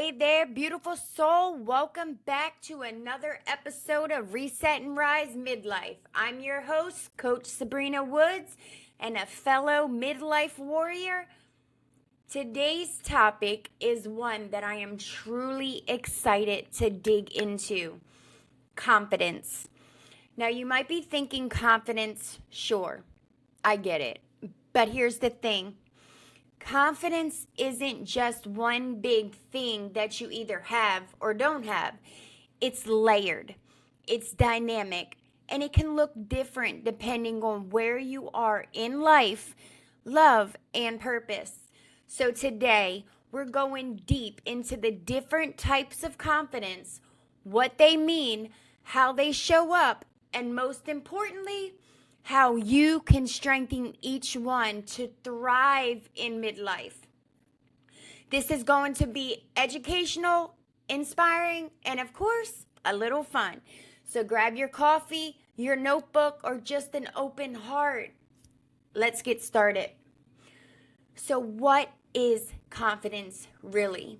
Hey there, beautiful soul. Welcome back to another episode of Reset Rise Midlife. I'm your host, Coach Sabrina Woods, and a fellow midlife warrior. Today's topic is one that I am truly excited to dig into: confidence. Now, you might be thinking confidence, sure, I get it. But here's the thing. Confidence isn't just one big thing that you either have or don't have. It's layered, it's dynamic, and it can look different depending on where you are in life, love, and purpose. So today, we're going deep into the different types of confidence, what they mean, how they show up, and most importantly, how you can strengthen each one to thrive in midlife. This is going to be educational, inspiring, and of course, a little fun. So grab your coffee, your notebook, or just an open heart. Let's get started. So, what is confidence really?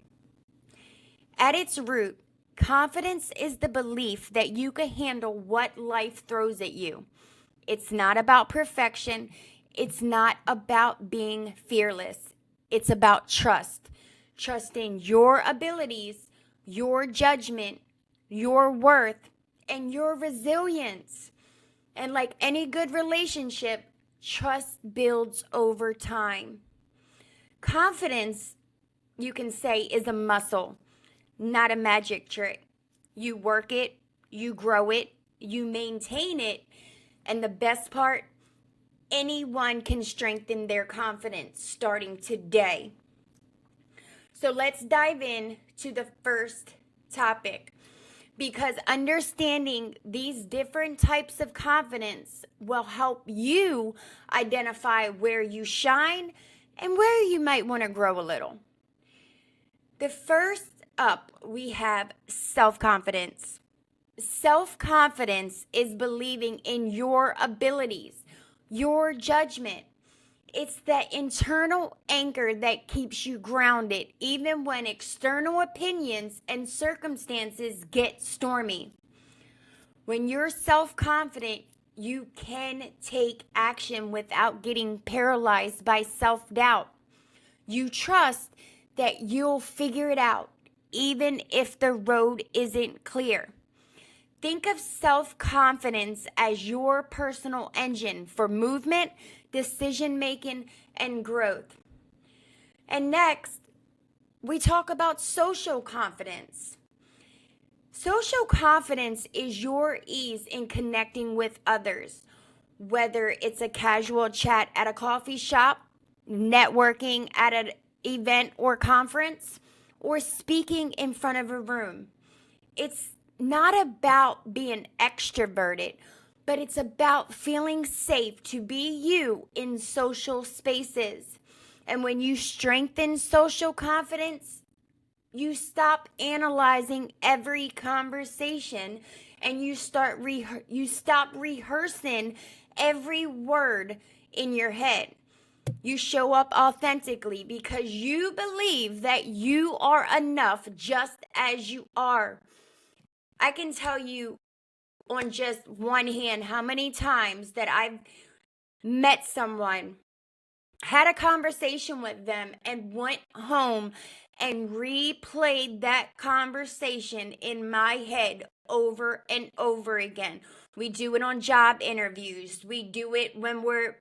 At its root, confidence is the belief that you can handle what life throws at you. It's not about perfection. It's not about being fearless. It's about trust. Trusting your abilities, your judgment, your worth, and your resilience. And like any good relationship, trust builds over time. Confidence, you can say, is a muscle, not a magic trick. You work it, you grow it, you maintain it. And the best part, anyone can strengthen their confidence starting today. So let's dive in to the first topic, because understanding these different types of confidence will help you identify where you shine and where you might want to grow a little. The first up, we have self-confidence. Self-confidence is believing in your abilities, your judgment. It's that internal anchor that keeps you grounded, even when external opinions and circumstances get stormy. When you're self-confident, you can take action without getting paralyzed by self-doubt. You trust that you'll figure it out, even if the road isn't clear. Think of self-confidence as your personal engine for movement, decision-making, and growth. And next, we talk about social confidence. Social confidence is your ease in connecting with others, whether it's a casual chat at a coffee shop, networking at an event or conference, or speaking in front of a room. It's not about being extroverted, but it's about feeling safe to be you in social spaces. And when you strengthen social confidence, you stop analyzing every conversation and you stop rehearsing every word in your head. You show up authentically because you believe that you are enough just as you are. I can tell you on just one hand how many times that I've met someone, had a conversation with them, and went home and replayed that conversation in my head over and over again. We do it on job interviews. We do it when we're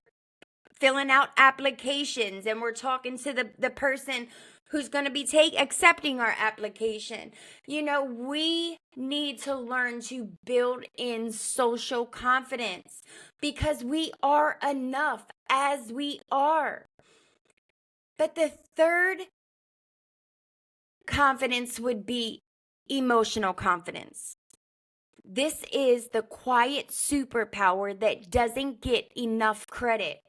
filling out applications and we're talking to the person who's going to be accepting our application. We need to learn to build in social confidence because we are enough as we are. But the third confidence would be emotional confidence. This is the quiet superpower that doesn't get enough credit.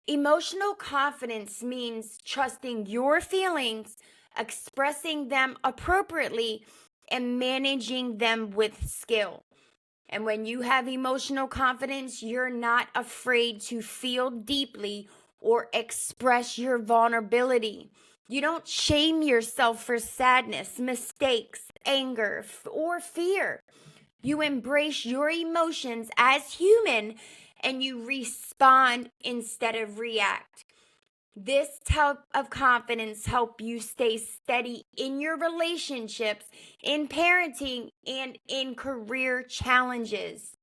Emotional confidence means trusting your feelings, expressing them appropriately, and managing them with skill. And when you have emotional confidence, you're not afraid to feel deeply or express your vulnerability. You don't shame yourself for sadness, mistakes, anger, or fear. You embrace your emotions as human and you respond instead of react. This type of confidence helps you stay steady in your relationships, in parenting, and in career challenges.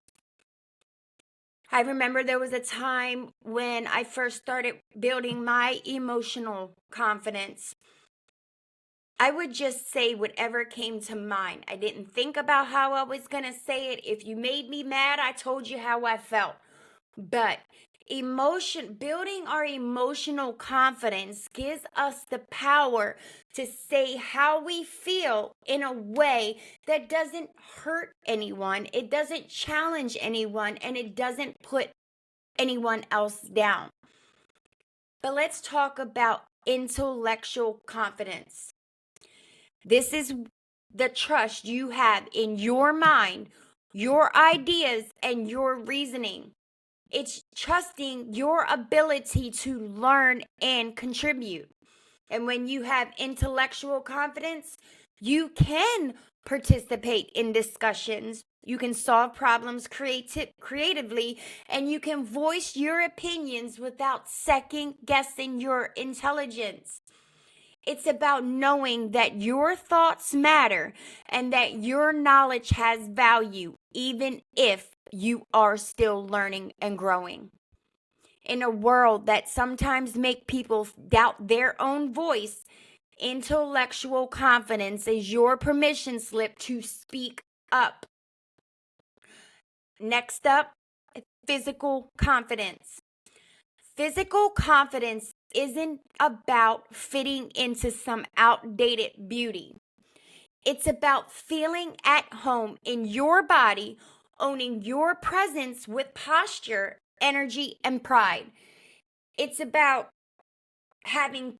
I remember there was a time when I first started building my emotional confidence. I would just say whatever came to mind. I didn't think about how I was going to say it. If you made me mad, I told you how I felt. But building our emotional confidence gives us the power to say how we feel in a way that doesn't hurt anyone, it doesn't challenge anyone, and it doesn't put anyone else down. But let's talk about intellectual confidence. This is the trust you have in your mind, your ideas, and your reasoning. It's trusting your ability to learn and contribute. And when you have intellectual confidence, you can participate in discussions. You can solve problems creatively, and you can voice your opinions without second guessing your intelligence. It's about knowing that your thoughts matter and that your knowledge has value, even if you are still learning and growing. In a world that sometimes make people doubt their own voice, intellectual confidence is your permission slip to speak up. Next up, physical confidence. Physical confidence isn't about fitting into some outdated beauty. It's about feeling at home in your body, owning your presence with posture, energy, and pride. It's about having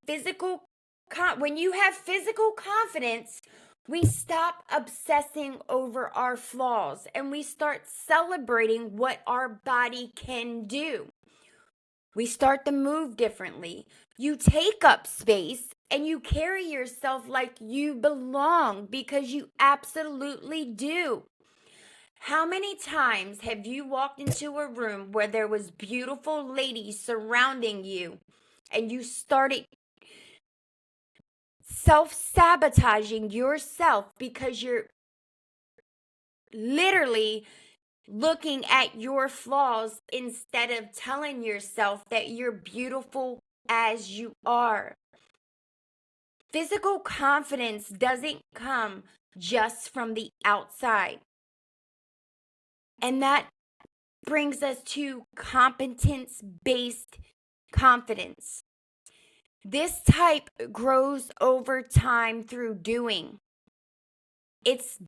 when you have physical confidence, we stop obsessing over our flaws and we start celebrating what our body can do. We start to move differently. You take up space and you carry yourself like you belong because you absolutely do. How many times have you walked into a room where there was beautiful ladies surrounding you and you started self-sabotaging yourself because you're literally looking at your flaws instead of telling yourself that you're beautiful as you are? Physical confidence doesn't come just from the outside. And that brings us to competence-based confidence. This type grows over time through doing. It's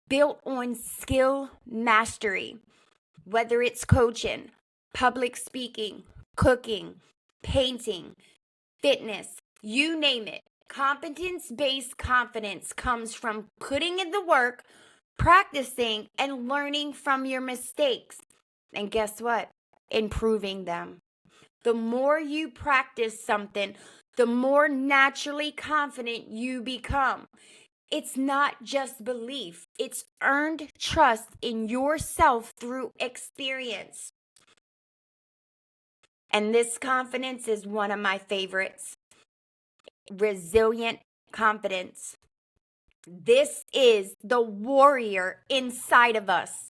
built on skill mastery, whether it's coaching, public speaking, cooking, painting, fitness, you name it. Competence-based confidence comes from putting in the work, practicing, and learning from your mistakes. And guess what? Improving them. The more you practice something, the more naturally confident you become. It's not just belief, it's earned trust in yourself through experience. And this confidence is one of my favorites. Resilient confidence. This is the warrior inside of us.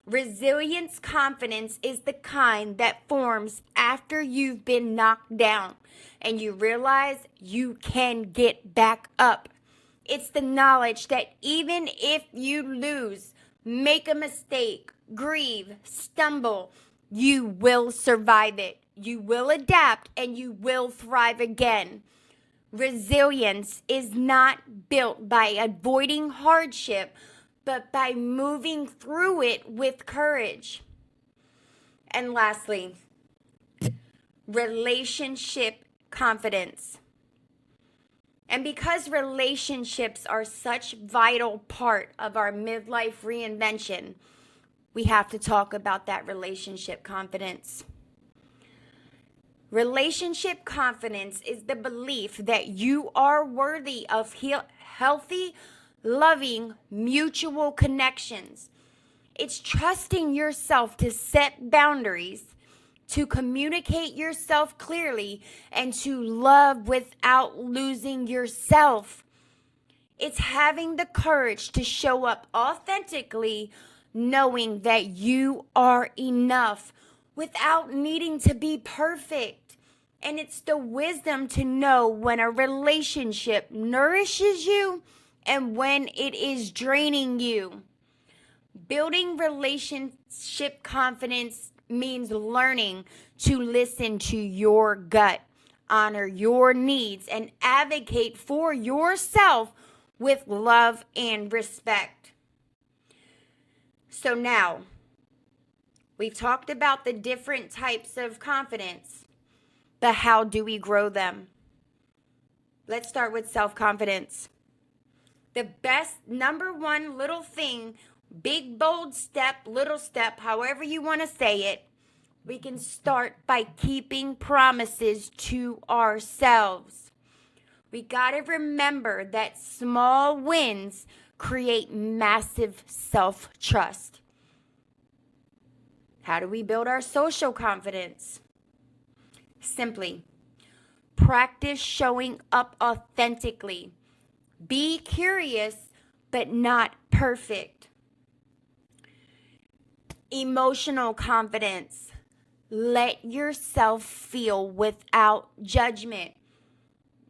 Resilience confidence is the kind that forms after you've been knocked down and you realize you can get back up. It's the knowledge that even if you lose, make a mistake, grieve, stumble, you will survive it. You will adapt and you will thrive again. Resilience is not built by avoiding hardship, but by moving through it with courage. And lastly, relationship confidence. And because relationships are such a vital part of our midlife reinvention, we have to talk about that relationship confidence. Relationship confidence is the belief that you are worthy of healthy, loving, mutual connections. It's trusting yourself to set boundaries, to communicate yourself clearly, and to love without losing yourself. It's having the courage to show up authentically, knowing that you are enough without needing to be perfect. And it's the wisdom to know when a relationship nourishes you and when it is draining you. Building relationship confidence means learning to listen to your gut, honor your needs, and advocate for yourself with love and respect. So now, we've talked about the different types of confidence, but how do we grow them? Let's start with self-confidence. The best number one little thing, big, bold step, little step, however you want to say it, we can start by keeping promises to ourselves. We got to remember that small wins create massive self-trust. How do we build our social confidence? Simply, practice showing up authentically. Be curious, but not perfect. Emotional confidence. Let yourself feel without judgment.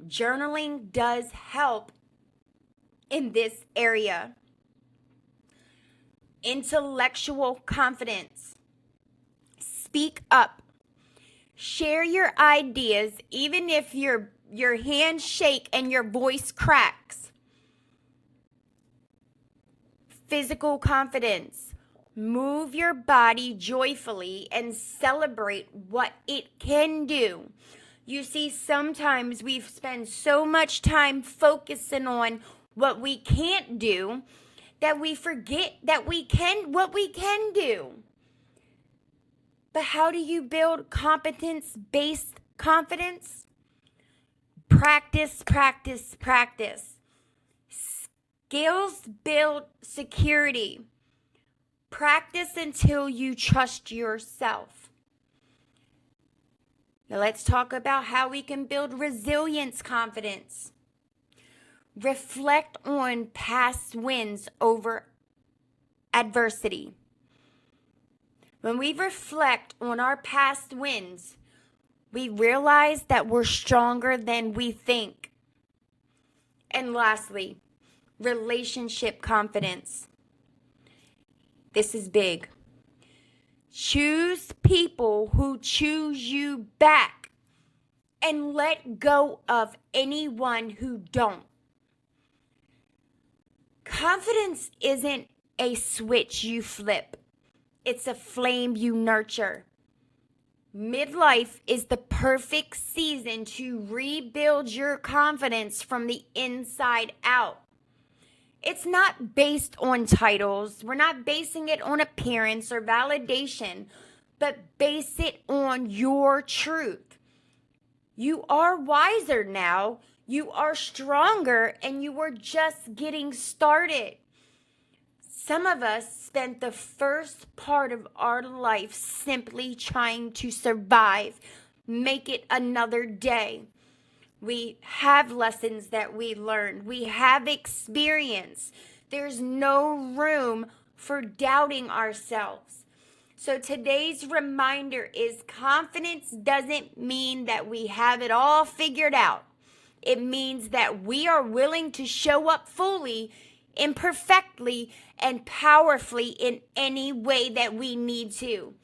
Journaling does help in this area. Intellectual confidence. Speak up. Share your ideas even if your hands shake and your voice cracks. Physical confidence. Move your body joyfully and celebrate what it can do. You see, sometimes we spend so much time focusing on what we can't do that we forget that what we can do. But how do you build competence-based confidence? Practice, practice, practice. Skills build security. Practice until you trust yourself. Now let's talk about how we can build resilience confidence. Reflect on past wins over adversity. When we reflect on our past wins, we realize that we're stronger than we think. And lastly, relationship confidence. This is big. Choose people who choose you back and let go of anyone who don't. Confidence isn't a switch you flip. It's a flame you nurture. Midlife is the perfect season to rebuild your confidence from the inside out. It's not based on titles. We're not basing it on appearance or validation, but base it on your truth. You are wiser now. You are stronger, and you are just getting started. Some of us spent the first part of our life simply trying to survive, make it another day. We have lessons that we learned. We have experience. There's no room for doubting ourselves. So today's reminder is confidence doesn't mean that we have it all figured out. It means that we are willing to show up fully, imperfectly, and powerfully in any way that we need to.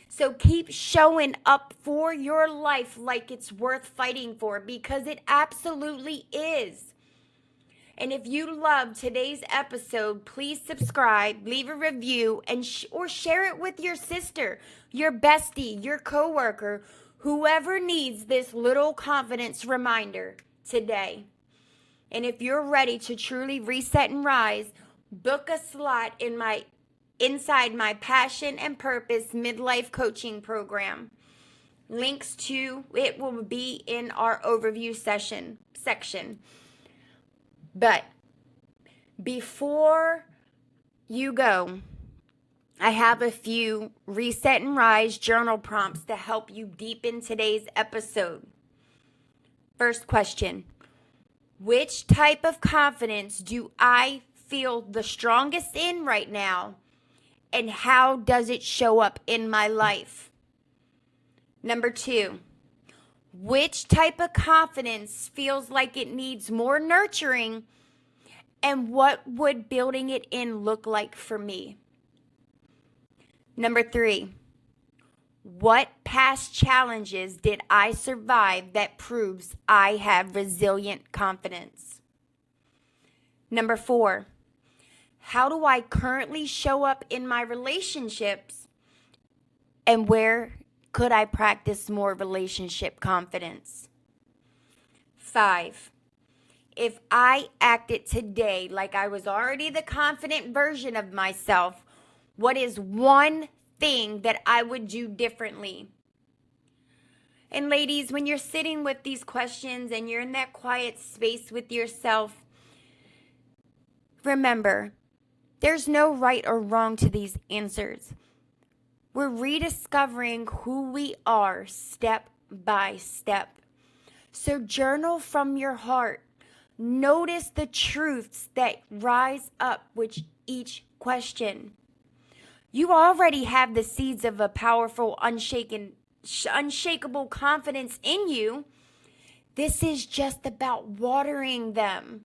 So keep showing up for your life like it's worth fighting for, because it absolutely is. And if you loved today's episode, please subscribe, leave a review, and or share it with your sister, your bestie, your coworker, whoever needs this little confidence reminder today. And if you're ready to truly reset and rise, book a slot inside my Passion and Purpose Midlife Coaching Program. Links to it will be in our overview section. But before you go, I have a few Reset and Rise journal prompts to help you deepen today's episode. First question: which type of confidence do I feel the strongest in right now, and how does it show up in my life? Number 2, which type of confidence feels like it needs more nurturing, and what would building it in look like for me? Number 3, what past challenges did I survive that proves I have resilient confidence? Number 4, how do I currently show up in my relationships, and where could I practice more relationship confidence? 5, if I acted today like I was already the confident version of myself, what is one thing that I would do differently? And ladies, when you're sitting with these questions and you're in that quiet space with yourself, remember, there's no right or wrong to these answers. We're rediscovering who we are step by step. So journal from your heart. Notice the truths that rise up with each question. You already have the seeds of a powerful, unshakable confidence in you. This is just about watering them.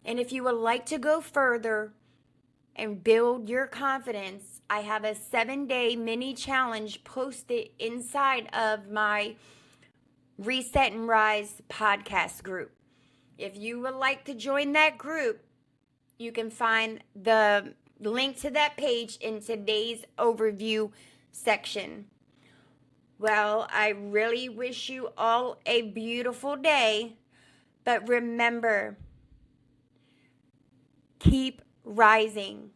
And if you would like to go further and build your confidence, I have a 7-day mini challenge posted inside of my Reset and Rise podcast group. If you would like to join that group, you can find the link to that page in today's overview section. Well, I really wish you all a beautiful day, but remember, keep rising.